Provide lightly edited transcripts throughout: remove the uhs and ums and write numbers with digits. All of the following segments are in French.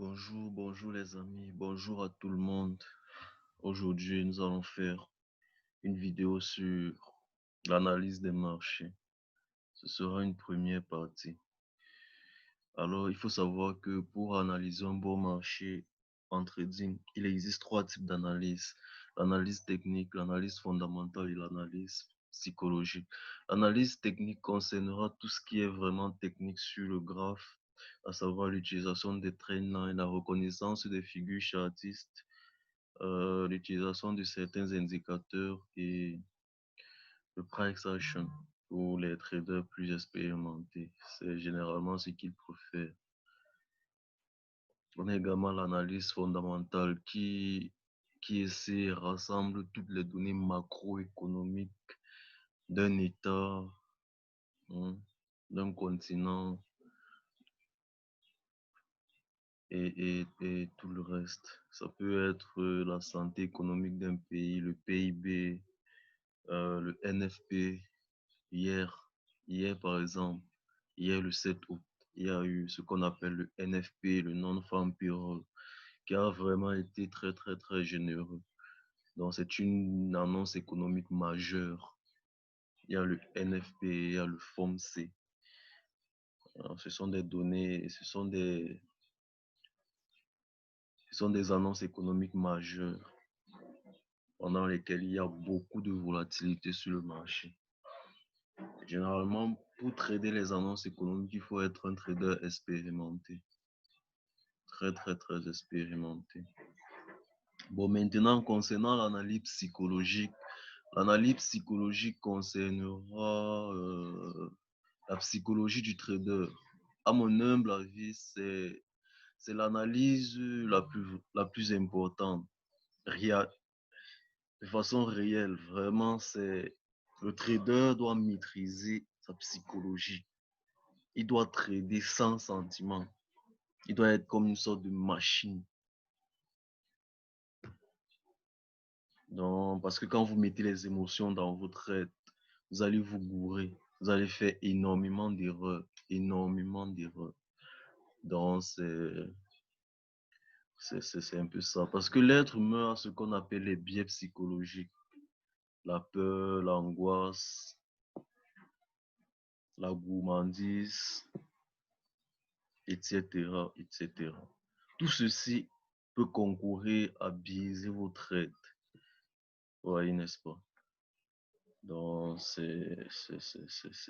Bonjour les amis, bonjour à tout le monde. Aujourd'hui, nous allons faire une vidéo sur l'analyse des marchés. Ce sera une première partie. Alors, il faut savoir que pour analyser un bon marché en trading, il existe trois types d'analyse. L'analyse technique, l'analyse fondamentale et l'analyse psychologique. L'analyse technique concernera tout ce qui est vraiment technique sur le graphe, à savoir l'utilisation des trendlines, la reconnaissance des figures chartistes, l'utilisation de certains indicateurs et le price action pour les traders plus expérimentés. C'est généralement ce qu'ils préfèrent. On a également l'analyse fondamentale qui essaie rassemble toutes les données macroéconomiques d'un État, hein, d'un continent et tout le reste. Ça peut être la santé économique d'un pays, le PIB, le NFP. Hier, par exemple, hier le 7 août, il y a eu ce qu'on appelle le NFP, le Non-Farm Payroll, qui a vraiment été très, très, très généreux. Donc, c'est une annonce économique majeure. Il y a le NFP, il y a le FOMC. Alors, ce sont des données, ce sont des annonces économiques majeures pendant lesquelles il y a beaucoup de volatilité sur le marché. Généralement, pour trader les annonces économiques, il faut être un trader expérimenté. Très, très, très expérimenté. Bon, maintenant, concernant l'analyse psychologique concernera la psychologie du trader. À mon humble avis, c'est l'analyse la plus importante. De façon réelle, vraiment, c'est le trader doit maîtriser sa psychologie. Il doit trader sans sentiment. Il doit être comme une sorte de machine. Donc, parce que quand vous mettez les émotions dans votre trade, vous allez vous gourer. Vous allez faire énormément d'erreurs. Énormément d'erreurs. Donc, c'est un peu ça. Parce que l'être humain a ce qu'on appelle les biais psychologiques. La peur, l'angoisse, la gourmandise, etc., etc. Tout ceci peut concourir à biaiser vos trades. Vous voyez, n'est-ce pas? Donc, c'est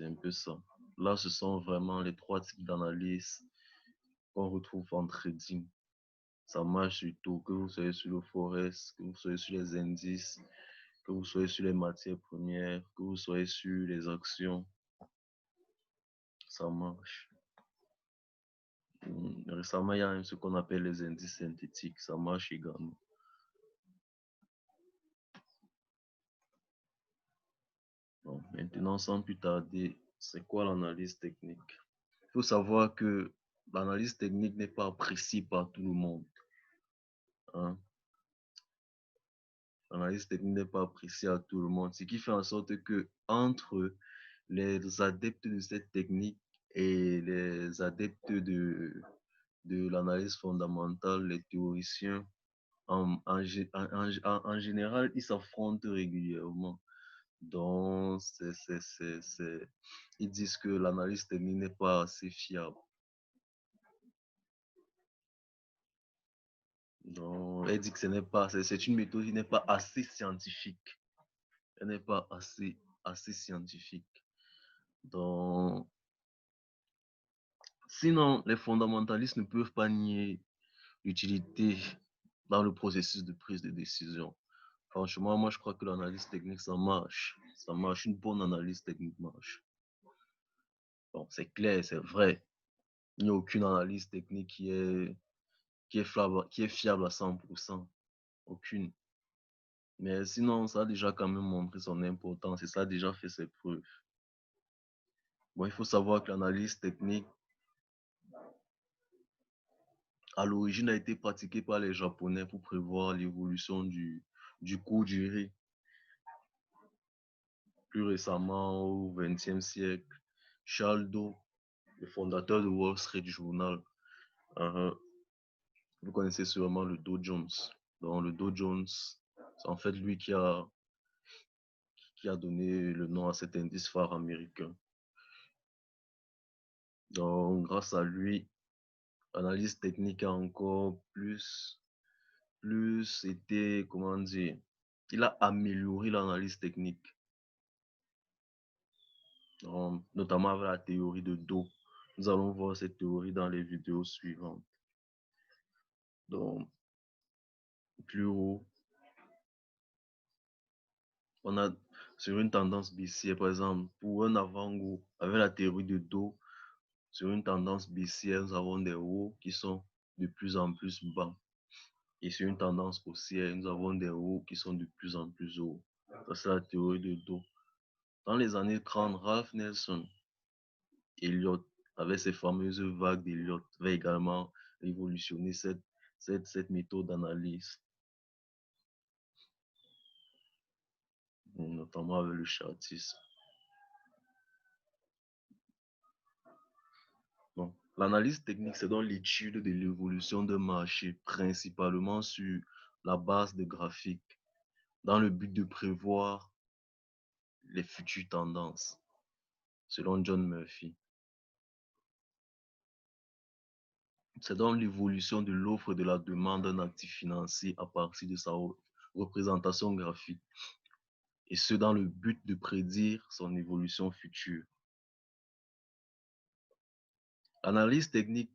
un peu ça. Là, ce sont vraiment les trois types d'analyse qu'on retrouve en trading. Ça marche sur tout, que vous soyez sur le forex, que vous soyez sur les indices, que vous soyez sur les matières premières, que vous soyez sur les actions. Ça marche. Récemment, il y a ce qu'on appelle les indices synthétiques. Ça marche également. Bon, maintenant, sans plus tarder, c'est quoi l'analyse technique? Il faut savoir que l'analyse technique n'est pas appréciée par tout le monde. Hein? L'analyse technique n'est pas appréciée à tout le monde, ce qui fait en sorte que entre les adeptes de cette technique et les adeptes de l'analyse fondamentale, les théoriciens, en général, ils s'affrontent régulièrement. Donc, ils disent que l'analyse technique n'est pas assez fiable. Donc, elle dit que c'est une méthode qui n'est pas assez scientifique. Elle n'est pas assez scientifique. Donc, sinon, les fondamentalistes ne peuvent pas nier l'utilité dans le processus de prise de décision. Franchement, moi, je crois que l'analyse technique, ça marche. Ça marche, une bonne analyse technique marche. Bon, c'est clair, c'est vrai. Il n'y a aucune analyse technique qui est fiable à 100%. Aucune. Mais sinon, ça a déjà quand même montré son importance et ça a déjà fait ses preuves. Bon, il faut savoir que l'analyse technique, à l'origine, a été pratiquée par les Japonais pour prévoir l'évolution du cours du riz. Plus récemment, au XXe siècle, Charles Dow, le fondateur de Wall Street Journal, Vous connaissez sûrement le Dow Jones. Donc, le Dow Jones, c'est en fait lui qui a donné le nom à cet indice phare américain. Donc, grâce à lui, l'analyse technique a encore plus été, comment dire, il a amélioré l'analyse technique, donc, notamment avec la théorie de Dow. Nous allons voir cette théorie dans les vidéos suivantes. Donc, plus haut, on a sur une tendance baissière, par exemple, pour un avant-goût, avec la théorie de Dow, sur une tendance baissière, nous avons des hauts qui sont de plus en plus bas. Et sur une tendance haussière, nous avons des hauts qui sont de plus en plus hauts. Ça, c'est la théorie de Dow. Dans les années 30, Ralph Nelson, Elliott, avec ses fameuses vagues d'Elliott, va également révolutionner cette méthode d'analyse, notamment avec le chartisme. Bon. L'analyse technique, c'est donc l'étude de l'évolution d'un marché, principalement sur la base de graphiques, dans le but de prévoir les futures tendances, selon John Murphy. C'est donc l'évolution de l'offre et de la demande d'un actif financier à partir de sa représentation graphique, et ce dans le but de prédire son évolution future. L'analyse technique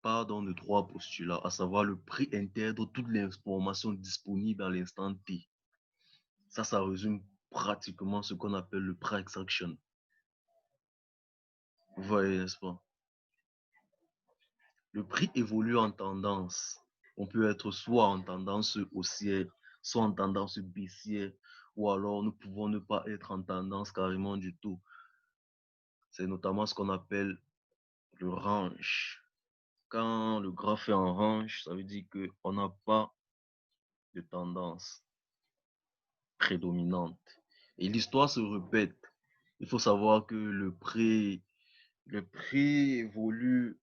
part donc de trois postulats, à savoir le prix intègre toutes les informations disponibles à l'instant T. Ça résume pratiquement ce qu'on appelle le price action. Vous voyez, n'est-ce pas? Le prix évolue en tendance. On peut être soit en tendance haussière, soit en tendance baissière, ou alors nous pouvons ne pas être en tendance carrément du tout. C'est notamment ce qu'on appelle le range. Quand le graphe est en range, ça veut dire qu'on n'a pas de tendance prédominante. Et l'histoire se répète. Il faut savoir que le prix évolue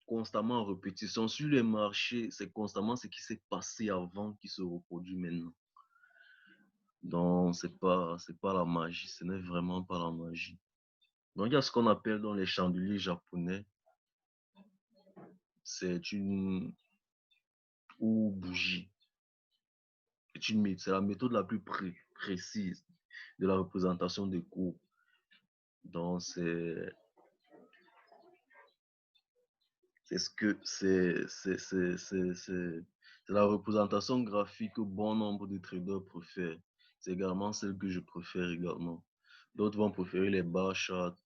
constamment en répétition. Sur les marchés, c'est constamment ce qui s'est passé avant qui se reproduit maintenant. Donc, c'est pas la magie. Ce n'est vraiment pas la magie. Donc, il y a ce qu'on appelle dans les chandeliers japonais. C'est une ou bougie. C'est la méthode la plus précise de la représentation des cours. Donc, c'est la représentation graphique que bon nombre de traders préfèrent. C'est également celle que je préfère également. D'autres vont préférer les bar charts.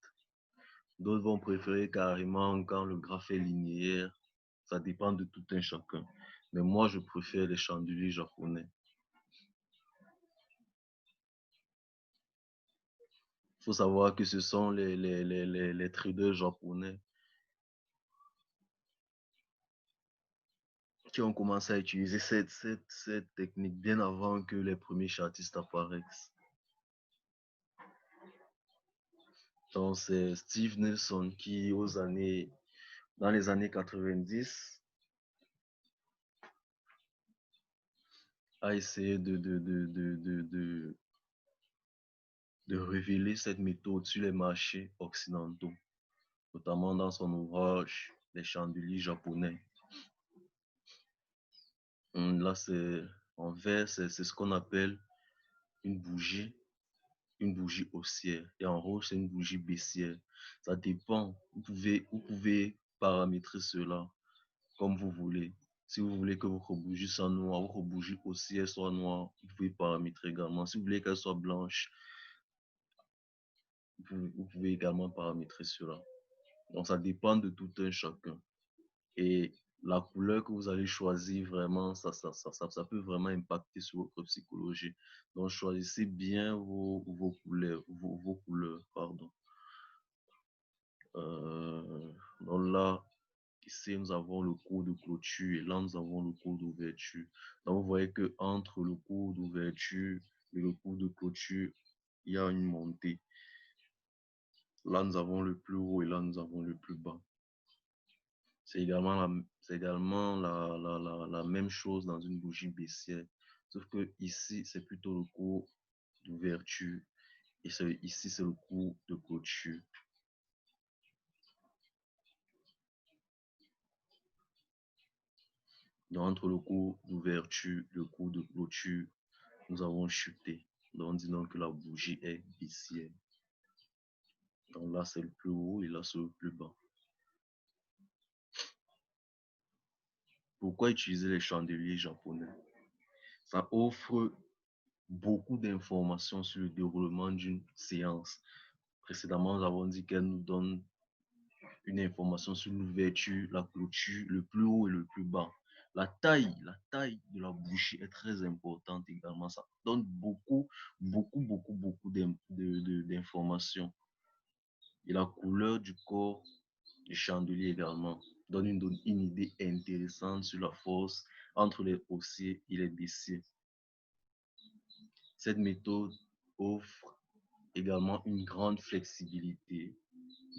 D'autres vont préférer carrément quand le graphe est linéaire. Ça dépend de tout un chacun. Mais moi, je préfère les chandeliers japonais. Il faut savoir que ce sont les traders japonais qui ont commencé à utiliser cette technique bien avant que les premiers chartistes apparaissent. Donc, c'est Steve Nelson qui, dans les années 90, a essayé de révéler cette méthode sur les marchés occidentaux, notamment dans son ouvrage Les chandeliers japonais. Là, en vert, c'est ce qu'on appelle une bougie haussière. Et en rouge, c'est une bougie baissière. Ça dépend. Vous pouvez paramétrer cela comme vous voulez. Si vous voulez que votre bougie soit noire, votre bougie haussière soit noire, vous pouvez paramétrer également. Si vous voulez qu'elle soit blanche, vous pouvez également paramétrer cela. Donc, ça dépend de tout un chacun. Et la couleur que vous allez choisir, vraiment, ça peut vraiment impacter sur votre psychologie. Donc, choisissez bien vos couleurs, pardon. Donc là, ici, nous avons le cours de clôture et là, nous avons le cours d'ouverture. Donc, vous voyez que entre le cours d'ouverture et le cours de clôture, il y a une montée. Là, nous avons le plus haut et là, nous avons le plus bas. c'est également la même chose dans une bougie baissière. Sauf que ici, c'est plutôt le coup d'ouverture et ici, c'est le coup de clôture. Donc, entre le coup d'ouverture et le coup de clôture, nous avons chuté. Donc, disons que la bougie est baissière. Donc là, c'est le plus haut et là, c'est le plus bas. Pourquoi utiliser les chandeliers japonais? Ça offre beaucoup d'informations sur le déroulement d'une séance. Précédemment, nous avons dit qu'elle nous donne une information sur l'ouverture, la clôture, le plus haut et le plus bas. La taille de la bougie est très importante également. Ça donne beaucoup d'informations. Et la couleur du corps du chandelier également donne une idée intéressante sur la force entre les haussiers et les baissiers. Cette méthode offre également une grande flexibilité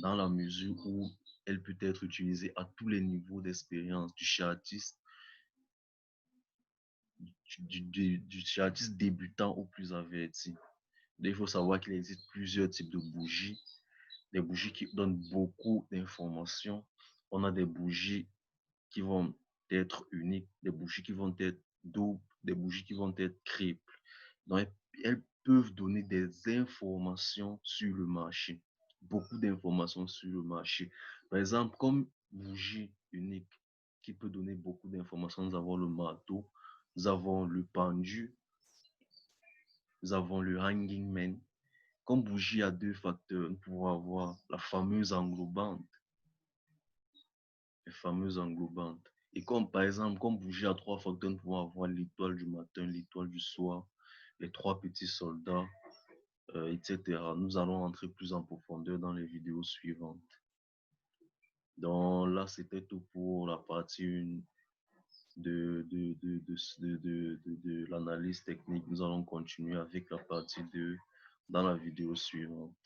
dans la mesure où elle peut être utilisée à tous les niveaux d'expérience, du chartiste, du chartiste débutant au plus averti. Il faut savoir qu'il existe plusieurs types de bougies, des bougies qui donnent beaucoup d'informations. On a des bougies qui vont être uniques, des bougies qui vont être doubles, des bougies qui vont être triples. Donc, elles peuvent donner des informations sur le marché, beaucoup d'informations sur le marché. Par exemple, comme bougie unique qui peut donner beaucoup d'informations, nous avons le marteau, nous avons le pendu, nous avons le hanging man. Comme bougie à deux facteurs, nous pouvons avoir la fameuse englobante, les fameuses englobantes. Et comme par exemple, comme bougie à trois facteurs, nous pouvons avoir l'étoile du matin, l'étoile du soir, les trois petits soldats, etc. Nous allons entrer plus en profondeur dans les vidéos suivantes. Donc là, c'était tout pour la partie 1 de l'analyse technique. Nous allons continuer avec la partie 2 dans la vidéo suivante.